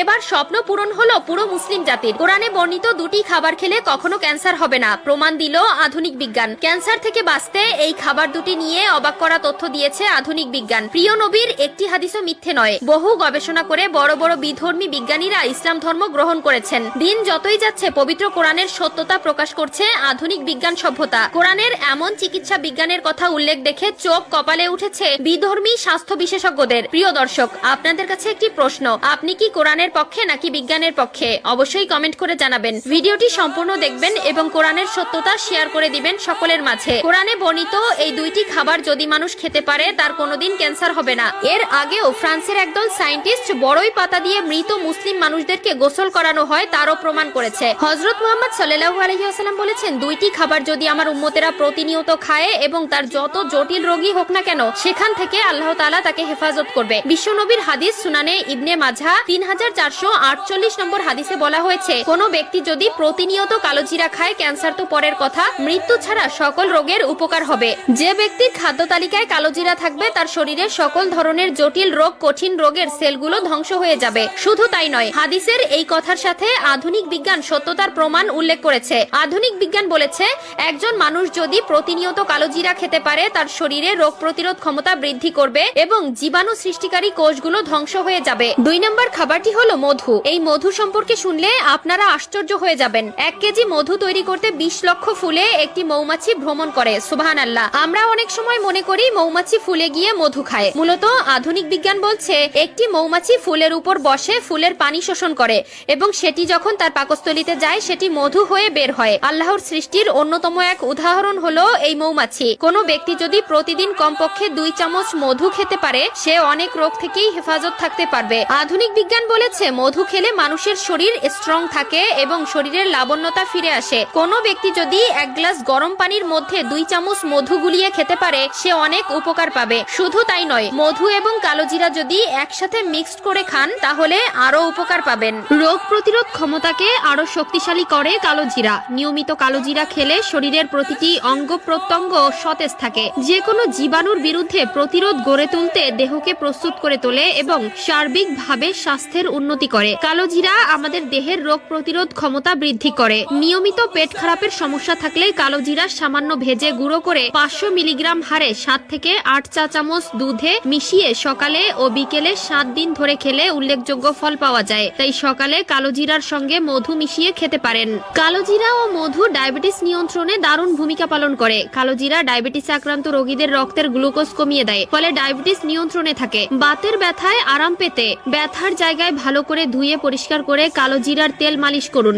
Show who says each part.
Speaker 1: এবার স্বপ্ন পূরণ হলো পুরো মুসলিম জাতির। কোরআনে বর্ণিত দুটি খাবার খেলে কখনো ক্যান্সার হবে না, প্রমাণ দিল আধুনিক বিজ্ঞান। ক্যান্সার থেকে বাঁচতে এই খাবার দুটি নিয়ে অবাক করা তথ্য দিয়েছে আধুনিক বিজ্ঞান। প্রিয় নবীর একটি হাদিসও মিথ্যে নয়। বহু গবেষণা করে বড় বড় বিধর্মী বিজ্ঞানীরা ইসলাম ধর্ম গ্রহণ করেছেন। দিন যতই যাচ্ছে পবিত্র কোরআনের সত্যতা প্রকাশ করছে আধুনিক বিজ্ঞান সভ্যতা। কোরআনের এমন চিকিৎসা বিজ্ঞানের কথা উল্লেখ দেখে চোখ কপালে উঠেছে বিধর্মী স্বাস্থ্য বিশেষজ্ঞদের। প্রিয় দর্শক, আপনাদের কাছে একটি প্রশ্ন, আপনি কি কোরআনের পক্ষে নাকি বিজ্ঞানের পক্ষে? অবশ্যই কমেন্ট করে জানাবেন। ভিডিওটি সম্পূর্ণ দেখবেন এবং কোরআনের সত্যতা শেয়ার করে দিবেন সকলের মাঝে। কোরআনে বর্ণিত এই দুইটি খাবার যদি মানুষ খেতে পারে তার কোনোদিন ক্যান্সার হবে না। এর আগেও ফ্রান্সের একদল সায়েন্টিস্ট বড়ই পাতা দিয়ে মৃত মুসলিম মানুষদেরকে গোসল করানো হয় তারও প্রমাণ করেছে। হযরত মুহাম্মদ সাল্লাল্লাহু আলাইহি ওয়াসাল্লাম বলেছেন, দুইটি খাবার যদি আমার উম্মতেরা প্রতিনিয়ত খায় এবং তার যত জটিল রোগী হোক না কেন সেখান থেকে আল্লাহ তাআলা তাকে হেফাজত করবে। বিশ্বনবীর হাদিস সুনানে ইবনে মাজাহ 3448 নম্বর হাদিসে বলা হয়েছে, কোন ব্যক্তি যদি প্রতিনিয়ত কালোজিরা খায়, ক্যান্সার তো পরের কথা, মৃত্যু ছাড়া সকল রোগের উপকার হবে। যে ব্যক্তির খাদ্য তালিকায় কালোজিরা থাকবে তার শরীরে সকল ধরনের জটিল রোগ, কঠিন রোগের সেলগুলো ধ্বংস হয়ে যাবে। শুধু তাই নয়, হাদিসের এই কথার সাথে আধুনিক বিজ্ঞান সত্যতার প্রমাণ উল্লেখ করেছে। আধুনিক বিজ্ঞান বলেছে, একজন মানুষ যদি প্রতিনিয়ত কালোজিরা খেতে পারে তার শরীরে রোগ প্রতিরোধ ক্ষমতা বৃদ্ধি করবে এবং জীবাণু সৃষ্টিকারী কোষগুলো ধ্বংস হয়ে যাবে। 2 নম্বর খাবারটি হলো মধু। এই মধু সম্পর্কে শুনলে আপনারা আশ্চর্য হয়ে যাবেন। 1 কেজি মধু তৈরি করতে 20 লক্ষ ফুলে একটি মৌমাছি ভ্রমণ করে। সুবহানাল্লাহ। আমরা অনেক সময় মনে করি মৌমাছি ফুলে গিয়ে মধু খায়। মূলত আধুনিক বিজ্ঞান বলছে, একটি মৌমাছি ফুলের উপর বসে ফুলের পানি শোষণ করে এবং সেটি যখন তার পাকস্থলীতে যায় সেটি মধু হয়ে বের হয়। আল্লাহর সৃষ্টির অন্যতম এক উদাহরণ হলো এই মৌমাছি। কোনো ব্যক্তি যদি প্রতিদিন কমপক্ষে 2 চামচ মধু খেতে পারে সে অনেক রোগ থেকেই হেফাজত থাকতে পারবে। আধুনিক বিজ্ঞান বলেছে, মধু খেলে মানুষের শরীর স্ট্রং থাকে এবং শরীরের লাবণ্যতা ফিরে আসে। কোনো ব্যক্তি যদি 1 গ্লাস গরম পানির মধ্যে 2 চামচ মধু গুলিয়ে খেতে পারে সে অনেক উপকার পাবে। শুধু তাই নয়, মধু এবং কালোজিরা যদি একসাথে মিক্সড করে খান তাহলে আরো উপকার পাবেন। রোগ প্রতিরোধ ক্ষমতাকে আরো শক্তিশালী করে কালোজিরা। নিয়মিত কালোজিরা খেলে শরীরের প্রতিটি অঙ্গ প্রত্যঙ্গ সতেজ থাকে। যে কোনো জীবাণুর বিরুদ্ধে প্রতিরোধ গড়ে তুলতে দেহকে প্রস্তুত করে তোলে এবং সার্বিকভাবে স্বাস্থ্যের উন্নতি করে। কালোজিরা আমাদের দেহের রোগ প্রতিরোধ ক্ষমতা বৃদ্ধি করে। নিয়মিত পেট খারাপের সমস্যা থাকলে কালোজিরা সামান্য ভেজে গুঁড়ো করে 500 মিলিগ্রাম হারে 7 থেকে 8 চা চামচ দুধে মিশিয়ে সকালে ও বিকেলে 7 দিন ধরে খেলে উল্লেখযোগ্য ফল পাওয়া যায়। তাই সকালে কালোজিরার সঙ্গে মধু মিশিয়ে খেতে পারেন। কালোজিরা ও মধু ডায়াবেটিস নিয়ন্ত্রণে দারুণ ভূমিকা পালন করে। কালোজিরা ডায়াবেটিস আক্রান্ত রোগীদের রক্তের গ্লুকোজ কমিয়ে দেয়, ফলে ডায়াবেটিস নিয়ন্ত্রণে থাকে। বাতের ব্যথায় আরাম পেতে ব্যথার জায়গায় ভালো করে ধুয়ে পরিষ্কার করে কালোজিরার তেল মালিশ করুন।